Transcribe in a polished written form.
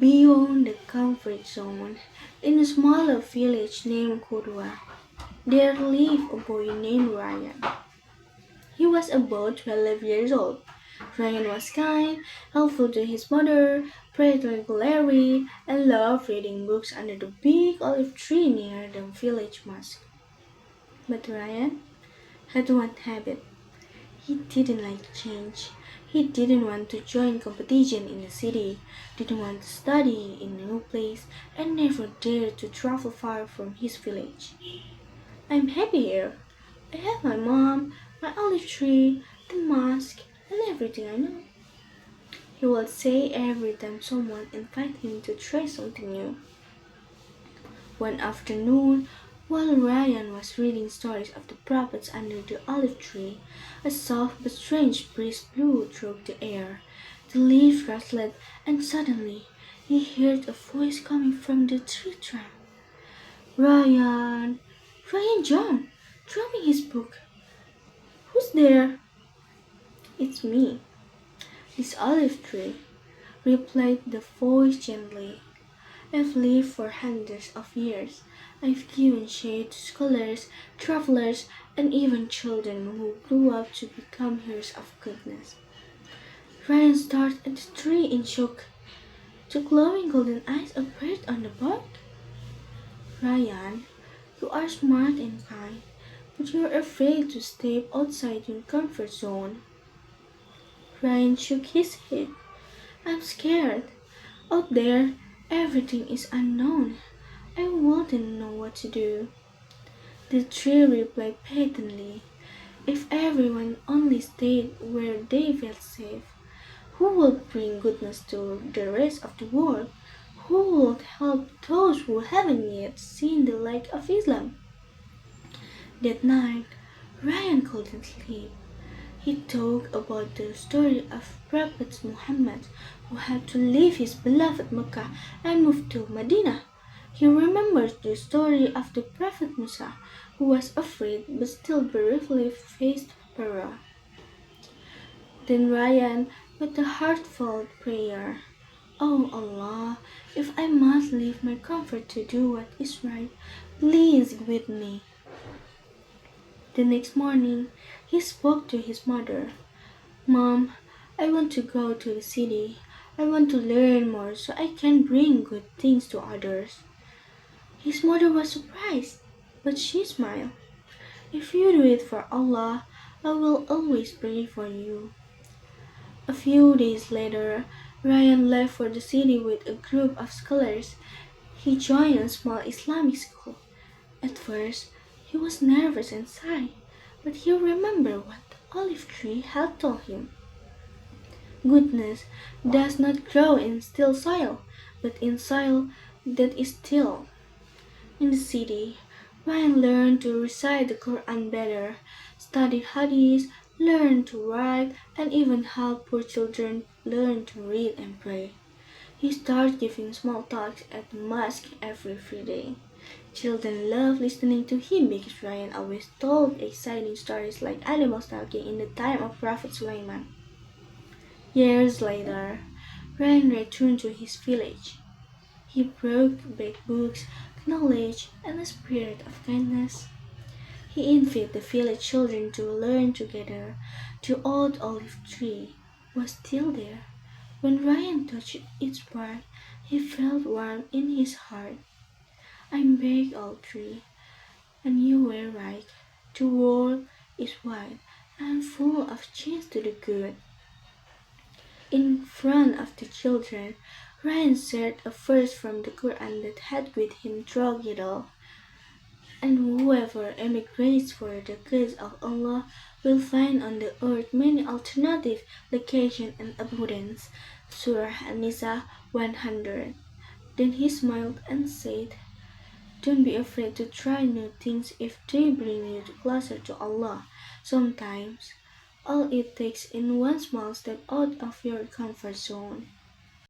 Beyond the comfort zone, in a smaller village named Qudwah, there lived a boy named Ryan. He was about 12 years old. Ryan was kind, helpful to his mother, prayed regularly, and loved reading books under the big olive tree near the village mosque. But Ryan had one habit. He didn't like change. He didn't want to join competition in the city, didn't want to study in a new place, and never dared to travel far from his village. I'm happy here. I have my mom, my olive tree, the mosque, and everything I know. He would say every time someone invited him to try something new. One afternoon, while Ryan was reading stories of the prophets under the olive tree, a soft but strange breeze blew through the air. The leaves rustled, and suddenly he heard a voice coming from the tree trunk. Ryan! Ryan jumped, dropping his book. Who's there? It's me, this olive tree, replied the voice gently. I've lived for hundreds of years. I've given shade to scholars, travelers, and even children who grew up to become heroes of goodness. Ryan stared at the tree in shock. The glowing golden eyes appeared on the bark. Ryan, you are smart and kind, but you're afraid to step outside your comfort zone. Ryan shook his head. I'm scared. Out there, everything is unknown. I wouldn't know what to do. The tree replied patiently. If everyone only stayed where they felt safe, who would bring goodness to the rest of the world? Who would help those who haven't yet seen the light of Islam? That night, Ryan couldn't sleep. He talked about the story of Prophet Muhammad who had to leave his beloved Mecca and move to Medina. He remembered the story of the Prophet Musa who was afraid but still bravely faced Pharaoh. Then Ryan with a heartfelt prayer. Oh Allah, if I must leave my comfort to do what is right, please guide me. The next morning, he spoke to his mother. Mom, I want to go to the city. I want to learn more so I can bring good things to others. His mother was surprised, but she smiled. If you do it for Allah, I will always pray for you. A few days later, Ryan left for the city with a group of scholars. He joined a small Islamic school. At first, he was nervous and shy, but he remembered what the olive tree had told him. Goodness does not grow in still soil, but in soil that is still. In the city, Ryan learned to recite the Quran better, studied hadith, learned to write, and even helped poor children learn to read and pray. He started giving small talks at the mosque every Friday. Children loved listening to him because Ryan always told exciting stories like animals talking in the time of Prophet Sulaiman. Years later, Ryan returned to his village. He brought back books, knowledge, and a spirit of kindness. He invited the village children to learn together. The old olive tree was still there. When Ryan touched its bark, he felt warm in his heart. I'm big old tree, and you were right. The world is wide and full of chance to do good. In front of the children, Ryan shared a verse from the Quran that had with him throughout it all. And whoever emigrates for the cause of Allah will find on the earth many alternative locations and abundance. Surah An-Nisa 100. Then he smiled and said, don't be afraid to try new things if they bring you closer to Allah. Sometimes, all it takes is one small step out of your comfort zone.